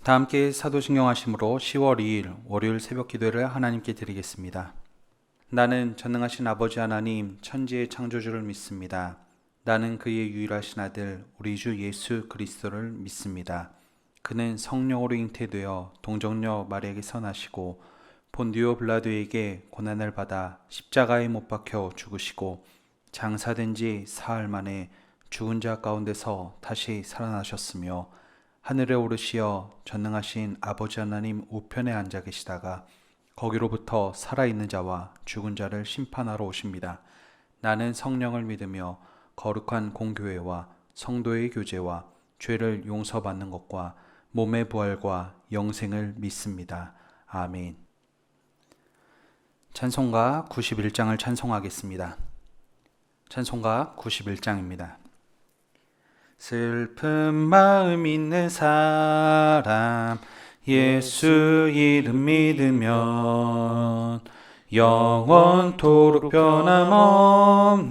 다 함께 사도신경 하심으로 10월 2일 월요일 새벽 기도를 하나님께 드리겠습니다. 나는 전능하신 아버지 하나님 천지의 창조주를 믿습니다. 나는 그의 유일하신 아들 우리 주 예수 그리스도를 믿습니다. 그는 성령으로 잉태되어 동정녀 마리아에게서 나시고 본디오 빌라도에게 고난을 받아 십자가에 못 박혀 죽으시고 장사된 지 사흘 만에 죽은 자 가운데서 다시 살아나셨으며 하늘에 오르시어 전능하신 아버지 하나님 우편에 앉아 계시다가 거기로부터 살아있는 자와 죽은 자를 심판하러 오십니다. 나는 성령을 믿으며 거룩한 공교회와 성도의 교제와 죄를 용서받는 것과 몸의 부활과 영생을 믿습니다. 아멘. 찬송가 91장을 찬송하겠습니다. 찬송가 91장입니다. 슬픈 마음 있는 사람 예수 이름 믿으면 영원토록 변함없는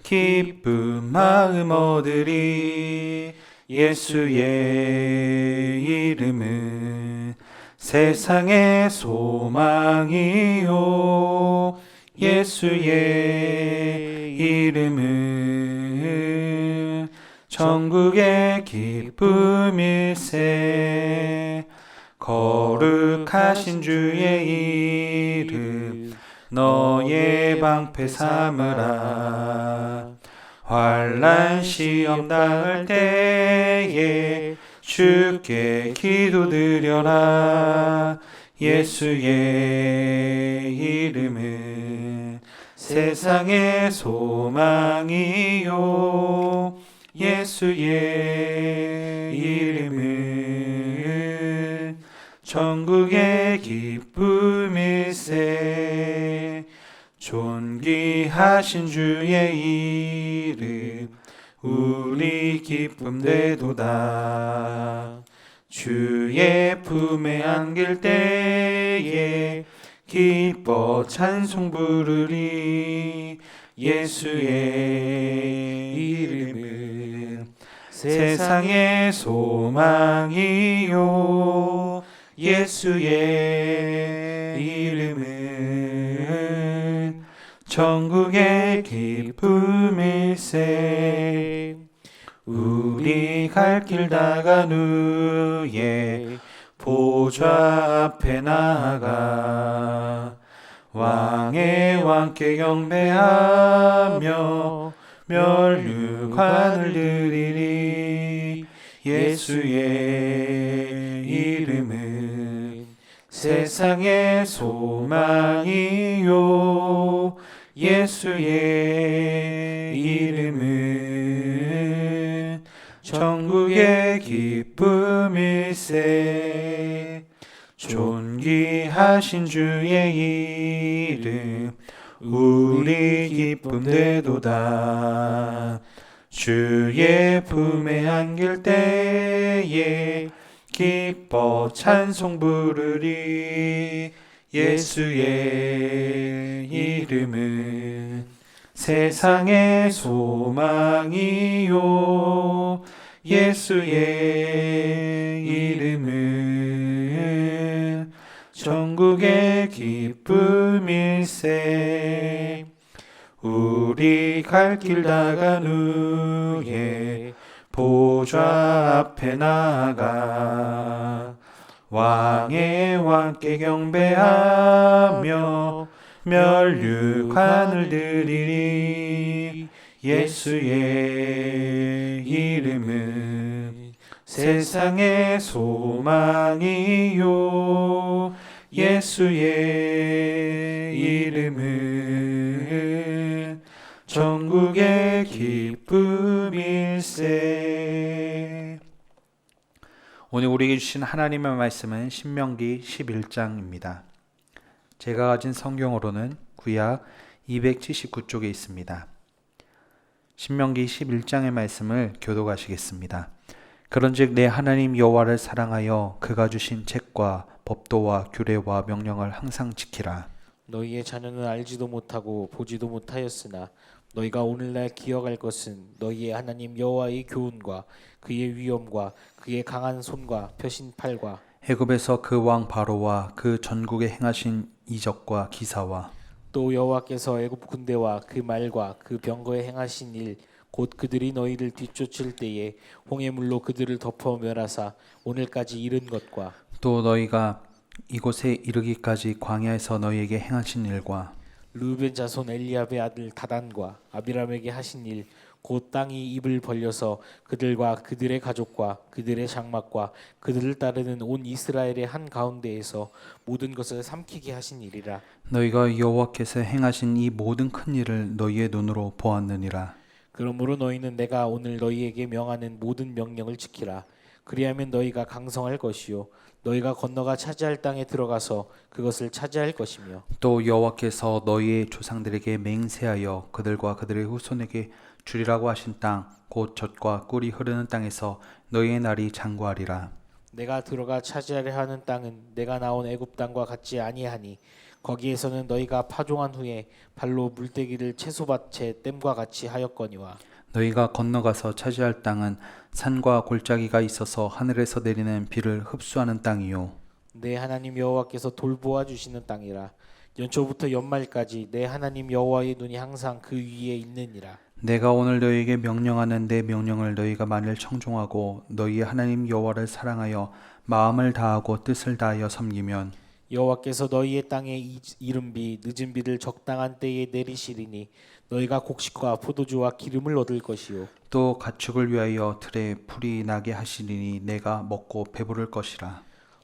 기쁜 마음 얻으리. 예수의 이름은 세상의 소망이요 예수의 이름은 천국의 기쁨일세. 거룩하신 주의 이름 너의 방패 삼으라. 환난 시험 당할 때에 주께 기도드려라. 예수의 이름은 세상의 소망이요 예수의 이름은 천국의 기쁨일세. 존귀하신 주의 이름 우리 기쁨 되도다. 주의 품에 안길 때에 기뻐 찬송 부르리. 예수의 이름은 세상의 소망이요 예수의 이름은 천국의 기쁨일세. 우리 갈 길 다간 후에 보좌 앞에 나아가 왕의 왕께 경배하며 멸류관을 드리리. 예수의 이름은 세상의 소망이요 예수의 이름은 천국의 기쁨일세. 존귀하신 주의 이름 우리 기쁨 되도다. 주의 품에 안길 때에 기뻐 찬송 부르리. 예수의 이름은 세상의 소망이요 예수의 이름은 천국의 기쁨일세. 우리 갈 길 다간 후에 보좌 앞에 나아가 왕의 왕께 경배하며 멸류관을 드리리. 예수의 이름은 세상의 소망이요 예수의 이름은 천국의 기쁨일세. 오늘 우리에게 주신 하나님의 말씀은 신명기 11장입니다. 제가 가진 성경으로는 구약 279쪽에 있습니다. 신명기 11장의 말씀을 교독하시겠습니다. 그런즉 내 하나님 여호와를 사랑하여 그가 주신 책과 법도와 규례와 명령을 항상 지키라. 너희의 자녀는 알지도 못하고 보지도 못하였으나 너희가 오늘날 기억할 것은 너희의 하나님 여호와의 교훈과 그의 위엄과 그의 강한 손과 펴신 팔과 애굽에서 그 왕 바로와 그 전국에 행하신 이적과 기사와 또 여호와께서 애굽 군대와 그 말과 그 병거에 행하신 일 곧 그들이 너희를 뒤쫓을 때에 홍해물로 그들을 덮어 멸하사 오늘까지 이른 것과 또 너희가 이곳에 이르기까지 광야에서 너희에게 행하신 일과 르우벤 자손 엘리압의 아들 다단과 아비람에게 하신 일 곧 땅이 입을 벌려서 그들과 그들의 가족과 그들의 장막과 그들을 따르는 온 이스라엘의 한 가운데에서 모든 것을 삼키게 하신 일이라. 너희가 여호와께서 행하신 이 모든 큰 일을 너희의 눈으로 보았느니라. 그러므로 너희는 내가 오늘 너희에게 명하는 모든 명령을 지키라. 그리하면 너희가 강성할 것이요 너희가 건너가 차지할 땅에 들어가서 그것을 차지할 것이며 또 여호와께서 너희의 조상들에게 맹세하여 그들과 그들의 후손에게 주리라고 하신 땅 곧 젖과 꿀이 흐르는 땅에서 너희의 날이 장구하리라. 내가 들어가 차지하려 하는 땅은 내가 나온 애굽 땅과 같지 아니하니 거기에서는 너희가 파종한 후에 발로 물때기를 채소밭에 댐과 같이 하였거니와 너희가 건너가서 차지할 땅은 산과 골짜기가 있어서 하늘에서 내리는 비를 흡수하는 땅이요 내 하나님 여호와께서 돌보아 주시는 땅이라. 연초부터 연말까지 내 하나님 여호와의 눈이 항상 그 위에 있느니라. 내가 오늘 너희에게 명령하는 내 명령을 너희가 만일 청종하고 너희의 하나님 여호와를 사랑하여 마음을 다하고 뜻을 다하여 섬기면 여호와께서 너희의 땅에 이른 비 늦은 비를 적당한 때에 내리시리니 너희가 곡식과 포도주와 기름을 얻을 것이요 또 가축을 위하여 들에 풀이 나게 하시리니 내가 먹고 배부를 것이라.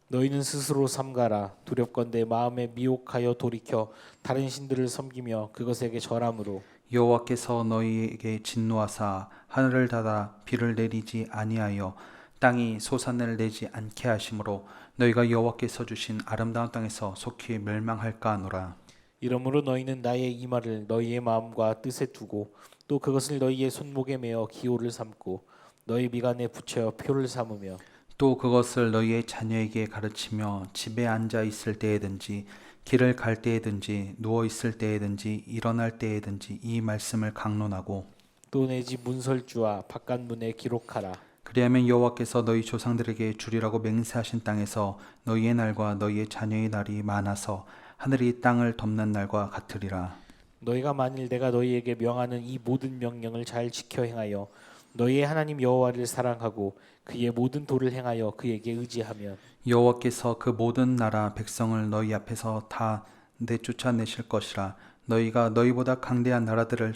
너희는 스스로 삼가라. 두렵건대 마음에 미혹하여 돌이켜 다른 신들을 섬기며 그것에게 절함으로 여호와께서 너희에게 진노하사 하늘을 닫아 비를 내리지 아니하여 땅이 소산을 내지 않게 하심으로 너희가 여호와께서 주신 아름다운 땅에서 속히 멸망할까 하노라. 이러므로 너희는 나의 이 말을 너희의 마음과 뜻에 두고 또 그것을 너희의 손목에 매어 기호를 삼고 너희 미간에 붙여 표를 삼으며 또 그것을 너희의 자녀에게 가르치며 집에 앉아 있을 때에든지 길을 갈 때에든지 누워 있을 때에든지 일어날 때에든지 이 말씀을 강론하고 또 내 집 문설주와 바깥문에 기록하라. 그리하면 여호와께서 너희 조상들에게 주리라고 맹세하신 땅에서 너희의 날과 너희의 자녀의 날이 많아서 하늘이 땅을 덮는 날과 같으리라. 너희가 만일 내가 너희에게 명하는 이 모든 명령을 잘 지켜 행하여 너희의 하나님 여호와를 사랑하고 그의 모든 도를 행하여 그에게 의지하면 여호와께서 그 모든 나라 백성을 너희 앞에서 다 내쫓아내실 것이라. 너희가 너희보다 강대한 나라들을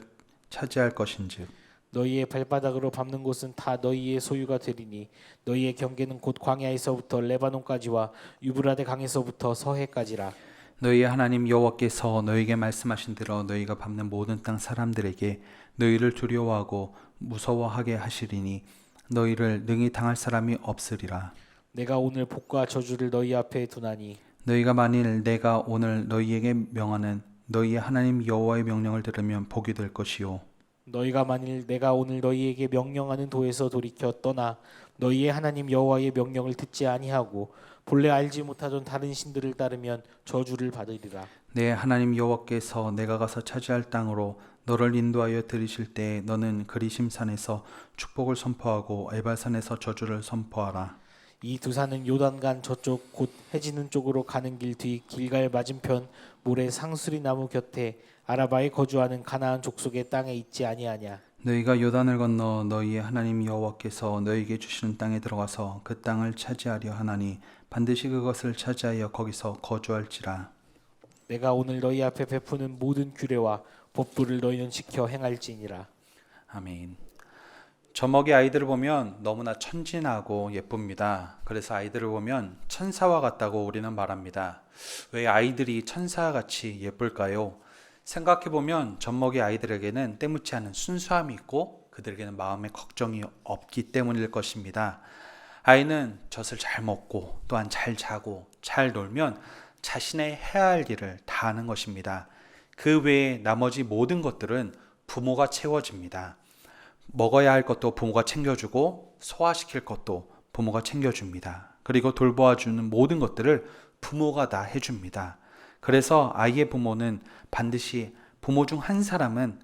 차지할 것인즉 너희의 발바닥으로 밟는 곳은 다 너희의 소유가 되리니 너희의 경계는 곧 광야에서부터 레바논까지와 유브라데 강에서부터 서해까지라. 너희의 하나님 여호와께서 너희에게 말씀하신 대로 너희가 밟는 모든 땅 사람들에게 너희를 두려워하고 무서워하게 하시리니 너희를 능히 당할 사람이 없으리라. 내가 오늘 복과 저주를 너희 앞에 두나니 너희가 만일 내가 오늘 너희에게 명하는 너희의 하나님 여호와의 명령을 들으면 복이 될 것이요 너희가 만일 내가 오늘 너희에게 명령하는 도에서 돌이켜 떠나 너희의 하나님 여호와의 명령을 듣지 아니하고 본래 알지 못하던 다른 신들을 따르면 저주를 받으리라. 내 하나님 여호와께서 내가 가서 차지할 땅으로 너를 인도하여 들이실 때에 너는 그리심산에서 축복을 선포하고 에발산에서 저주를 선포하라. 이 두 산은 요단강 저쪽 곧 해지는 쪽으로 가는 길 뒤 길갈 맞은편 모래 상수리 나무 곁에 아라바에 거주하는 가나안 족속의 땅에 있지 아니하냐. 너희가 요단을 건너 너희의 하나님 여호와께서 너희에게 주시는 땅에 들어가서 그 땅을 차지하려 하나니 반드시 그것을 차지하여 거기서 거주할지라. 내가 오늘 너희 앞에 베푸는 모든 규례와 법도를 너희는 지켜 행할지니라. 아멘. 저먹이 아이들을 보면 너무나 천진하고 예쁩니다. 그래서 아이들을 보면 천사와 같다고 우리는 말합니다. 왜 아이들이 천사같이 예쁠까요? 생각해보면 젖먹이 아이들에게는 때묻지 않은 순수함이 있고 그들에게는 마음의 걱정이 없기 때문일 것입니다. 아이는 젖을 잘 먹고 또한 잘 자고 잘 놀면 자신의 해야 할 일을 다 하는 것입니다. 그 외에 나머지 모든 것들은 부모가 채워집니다. 먹어야 할 것도 부모가 챙겨주고 소화시킬 것도 부모가 챙겨줍니다. 그리고 돌보아주는 모든 것들을 부모가 다 해줍니다. 그래서 아이의 부모는 반드시 부모 중 한 사람은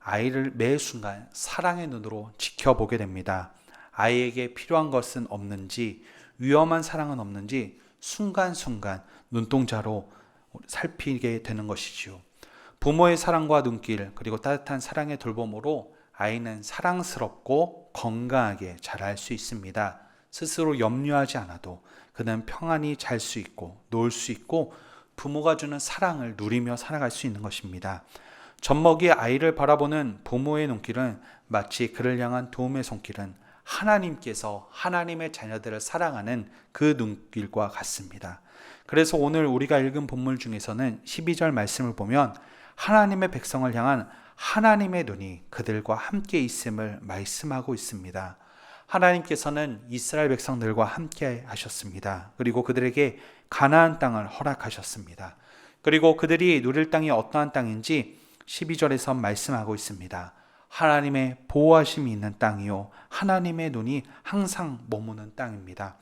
아이를 매 순간 사랑의 눈으로 지켜보게 됩니다. 아이에게 필요한 것은 없는지, 위험한 사랑은 없는지 순간순간 눈동자로 살피게 되는 것이지요. 부모의 사랑과 눈길, 그리고 따뜻한 사랑의 돌봄으로 아이는 사랑스럽고 건강하게 자랄 수 있습니다. 스스로 염려하지 않아도 그는 평안히 잘 수 있고 놀 수 있고 부모가 주는 사랑을 누리며 살아갈 수 있는 것입니다. 젖먹이 아이를 바라보는 부모의 눈길은 마치 그를 향한 도움의 손길은 하나님께서 하나님의 자녀들을 사랑하는 그 눈길과 같습니다. 그래서 오늘 우리가 읽은 본문 중에서는 12절 말씀을 보면 하나님의 백성을 향한 하나님의 눈이 그들과 함께 있음을 말씀하고 있습니다. 하나님께서는 이스라엘 백성들과 함께 하셨습니다. 그리고 그들에게 가나안 땅을 허락하셨습니다. 그리고 그들이 누릴 땅이 어떠한 땅인지 12절에서 말씀하고 있습니다. 하나님의 보호하심이 있는 땅이요 하나님의 눈이 항상 머무는 땅입니다.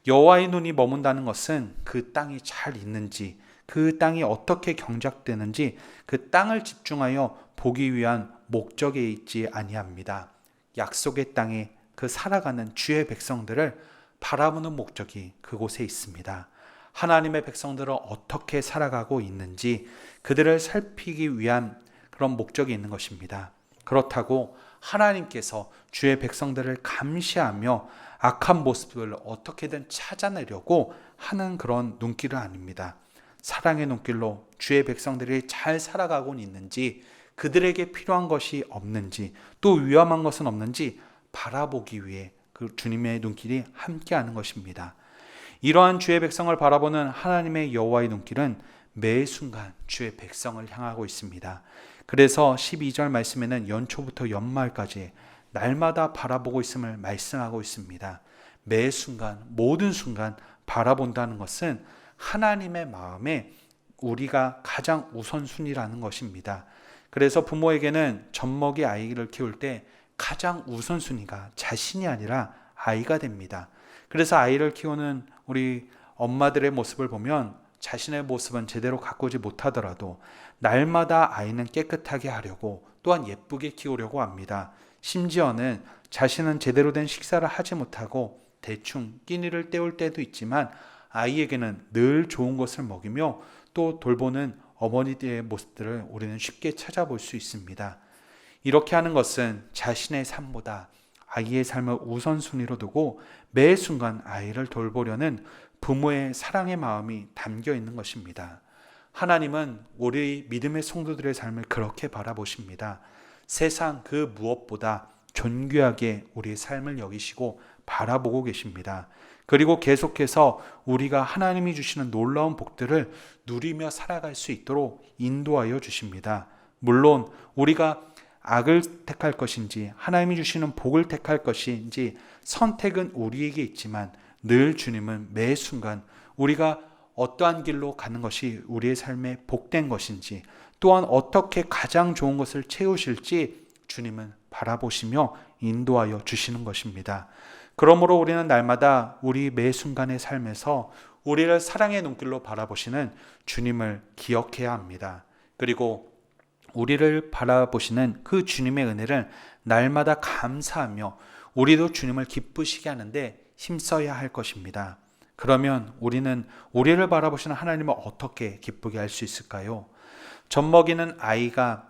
여호와의 눈이 머문다는 것은 그 땅이 잘 있는지, 그 땅이 어떻게 경작되는지 그 땅을 집중하여 보기 위한 목적에 있지 아니합니다. 약속의 땅에 그 살아가는 주의 백성들을 바라보는 목적이 그곳에 있습니다. 하나님의 백성들은 어떻게 살아가고 있는지 그들을 살피기 위한 그런 목적이 있는 것입니다. 그렇다고 하나님께서 주의 백성들을 감시하며 악한 모습을 어떻게든 찾아내려고 하는 그런 눈길은 아닙니다. 사랑의 눈길로 주의 백성들이 잘 살아가고 있는지, 그들에게 필요한 것이 없는지, 또 위험한 것은 없는지 바라보기 위해 그 주님의 눈길이 함께하는 것입니다. 이러한 주의 백성을 바라보는 하나님의 여호와의 눈길은 매 순간 주의 백성을 향하고 있습니다. 그래서 12절 말씀에는 연초부터 연말까지 날마다 바라보고 있음을 말씀하고 있습니다. 매 순간, 모든 순간 바라본다는 것은 하나님의 마음에 우리가 가장 우선순위라는 것입니다. 그래서 부모에게는 젖먹이 아이를 키울 때 가장 우선순위가 자신이 아니라 아이가 됩니다. 그래서 아이를 키우는 우리 엄마들의 모습을 보면 자신의 모습은 제대로 가꾸지 못하더라도 날마다 아이는 깨끗하게 하려고 또한 예쁘게 키우려고 합니다. 심지어는 자신은 제대로 된 식사를 하지 못하고 대충 끼니를 때울 때도 있지만 아이에게는 늘 좋은 것을 먹이며 또 돌보는 어머니들의 모습들을 우리는 쉽게 찾아볼 수 있습니다. 이렇게 하는 것은 자신의 삶보다 아이의 삶을 우선순위로 두고 매 순간 아이를 돌보려는 부모의 사랑의 마음이 담겨 있는 것입니다. 하나님은 우리 믿음의 성도들의 삶을 그렇게 바라보십니다. 세상 그 무엇보다 존귀하게 우리의 삶을 여기시고 바라보고 계십니다. 그리고 계속해서 우리가 하나님이 주시는 놀라운 복들을 누리며 살아갈 수 있도록 인도하여 주십니다. 물론 우리가 악을 택할 것인지 하나님이 주시는 복을 택할 것인지 선택은 우리에게 있지만 늘 주님은 매 순간 우리가 어떠한 길로 가는 것이 우리의 삶에 복된 것인지 또한 어떻게 가장 좋은 것을 채우실지 주님은 바라보시며 인도하여 주시는 것입니다. 그러므로 우리는 날마다 우리 매 순간의 삶에서 우리를 사랑의 눈길로 바라보시는 주님을 기억해야 합니다. 그리고 우리를 바라보시는 그 주님의 은혜를 날마다 감사하며 우리도 주님을 기쁘시게 하는데 힘써야 할 것입니다. 그러면 우리는 우리를 바라보시는 하나님을 어떻게 기쁘게 할 수 있을까요? 젖먹이는 아이가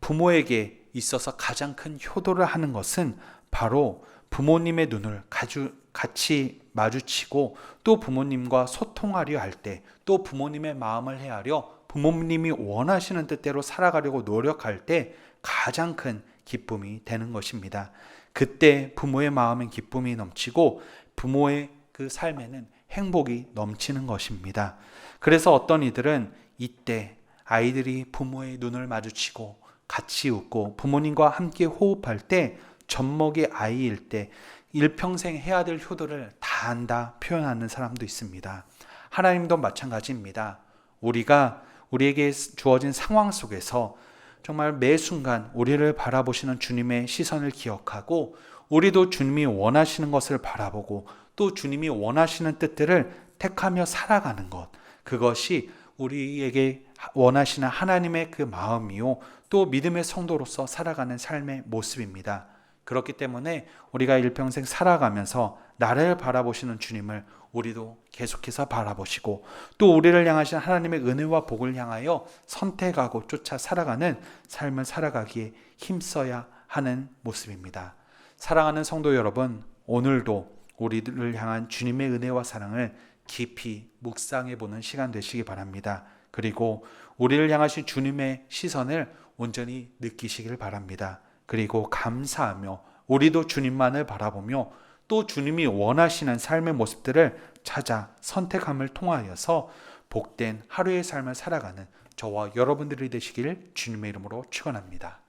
부모에게 있어서 가장 큰 효도를 하는 것은 바로 부모님의 눈을 같이 마주치고 또 부모님과 소통하려 할 때, 또 부모님의 마음을 헤아려 부모님이 원하시는 뜻대로 살아가려고 노력할 때 가장 큰 기쁨이 되는 것입니다. 그때 부모의 마음엔 기쁨이 넘치고 부모의 그 삶에는 행복이 넘치는 것입니다. 그래서 어떤 이들은 이때 아이들이 부모의 눈을 마주치고 같이 웃고 부모님과 함께 호흡할 때 젖먹이 아이일 때 일평생 해야 될 효도를 다 한다 표현하는 사람도 있습니다. 하나님도 마찬가지입니다. 우리에게 주어진 상황 속에서 정말 매 순간 우리를 바라보시는 주님의 시선을 기억하고 우리도 주님이 원하시는 것을 바라보고 또 주님이 원하시는 뜻들을 택하며 살아가는 것, 그것이 우리에게 원하시는 하나님의 그 마음이요, 또 믿음의 성도로서 살아가는 삶의 모습입니다. 그렇기 때문에 우리가 일평생 살아가면서 나를 바라보시는 주님을 우리도 계속해서 바라보시고, 또 우리를 향하신 하나님의 은혜와 복을 향하여 선택하고 쫓아 살아가는 삶을 살아가기에 힘써야 하는 모습입니다. 사랑하는 성도 여러분, 오늘도 우리를 향한 주님의 은혜와 사랑을 깊이 묵상해 보는 시간 되시기 바랍니다. 그리고 우리를 향하신 주님의 시선을 온전히 느끼시길 바랍니다. 그리고 감사하며 우리도 주님만을 바라보며 또 주님이 원하시는 삶의 모습들을 찾아 선택함을 통하여서 복된 하루의 삶을 살아가는 저와 여러분들이 되시길 주님의 이름으로 축원합니다.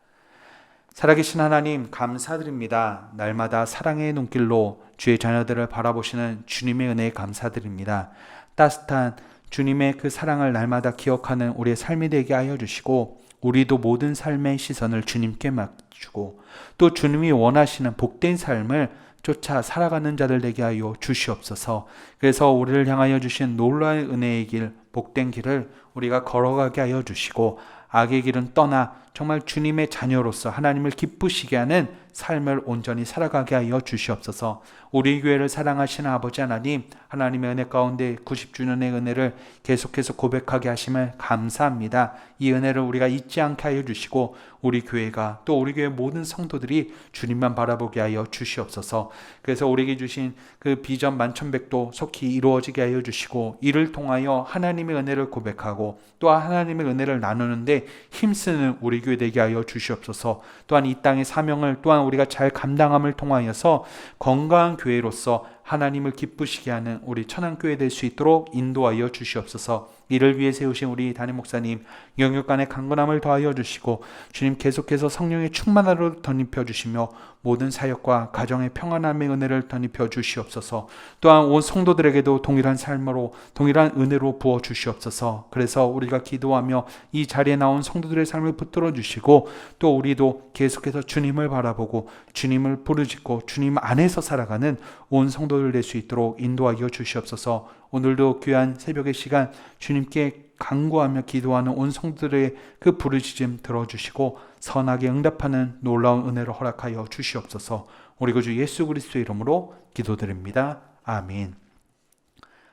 살아계신 하나님, 감사드립니다. 날마다 사랑의 눈길로 주의 자녀들을 바라보시는 주님의 은혜에 감사드립니다. 따뜻한 주님의 그 사랑을 날마다 기억하는 우리의 삶이 되게 하여 주시고, 우리도 모든 삶의 시선을 주님께 맞추고 또 주님이 원하시는 복된 삶을 쫓아 살아가는 자들 되게 하여 주시옵소서. 그래서 우리를 향하여 주신 놀라운 은혜의 길, 복된 길을 우리가 걸어가게 하여 주시고, 악의 길은 떠나 정말 주님의 자녀로서 하나님을 기쁘시게 하는 삶을 온전히 살아가게 하여 주시옵소서. 우리 교회를 사랑하시는 아버지 하나님, 하나님의 은혜 가운데 90주년의 은혜를 계속해서 고백하게 하심을 감사합니다. 이 은혜를 우리가 잊지 않게 하여 주시고, 우리 교회가 또 우리 교회 모든 성도들이 주님만 바라보게 하여 주시옵소서. 그래서 우리에게 주신 그 비전 만천백도 속히 이루어지게 하여 주시고, 이를 통하여 하나님의 은혜를 고백하고 또 하나님의 은혜를 나누는데 힘쓰는 우리 교회 되게 하여 주시옵소서. 또한 이 땅의 사명을 또한 우리가 잘 감당함을 통하여서 건강한 교회로서 하나님을 기쁘시게 하는 우리 천안교회 될 수 있도록 인도하여 주시옵소서. 이를 위해 세우신 우리 담임 목사님 영육간의 강건함을 더하여 주시고, 주님 계속해서 성령의 충만함을 덧입혀 주시며 모든 사역과 가정의 평안함의 은혜를 덧입혀 주시옵소서. 또한 온 성도들에게도 동일한 삶으로 동일한 은혜로 부어 주시옵소서. 그래서 우리가 기도하며 이 자리에 나온 성도들의 삶을 붙들어 주시고, 또 우리도 계속해서 주님을 바라보고 주님을 부르짖고 주님 안에서 살아가는 온 성도들 될 수 있도록 인도하여 주시옵소서. 오늘도 귀한 새벽의 시간 주님께 간구하며 기도하는 온 성도들의 그 부르짖음 들어주시고 선하게 응답하는 놀라운 은혜를 허락하여 주시옵소서. 우리 구주 예수 그리스도의 이름으로 기도드립니다. 아멘.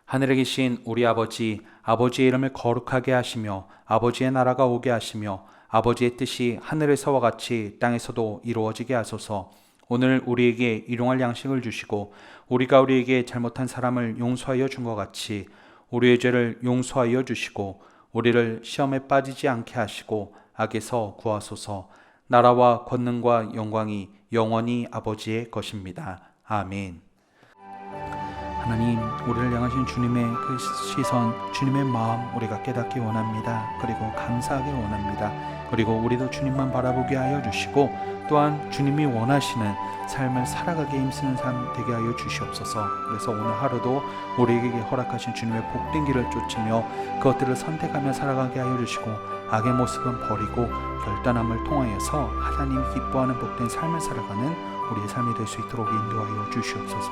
하늘에 계신 우리 아버지, 아버지의 이름을 거룩하게 하시며 아버지의 나라가 오게 하시며 아버지의 뜻이 하늘에서와 같이 땅에서도 이루어지게 하소서. 오늘 우리에게 일용할 양식을 주시고 우리가 우리에게 잘못한 사람을 용서하여 준 것 같이 우리의 죄를 용서하여 주시고 우리를 시험에 빠지지 않게 하시고 악에서 구하소서. 나라와 권능과 영광이 영원히 아버지의 것입니다. 아멘. 하나님, 우리를 향하신 주님의 그 시선, 주님의 마음 우리가 깨닫기 원합니다. 그리고 감사하기 원합니다. 그리고 우리도 주님만 바라보게 하여 주시고 또한 주님이 원하시는 삶을 살아가게 힘쓰는 삶 되게 하여 주시옵소서. 그래서 오늘 하루도 우리에게 허락하신 주님의 복된 길을 쫓으며 그것들을 선택하며 살아가게 하여 주시고, 악의 모습은 버리고 결단함을 통하여서 하나님이 기뻐하는 복된 삶을 살아가는 우리의 삶이 될 수 있도록 인도하여 주시옵소서.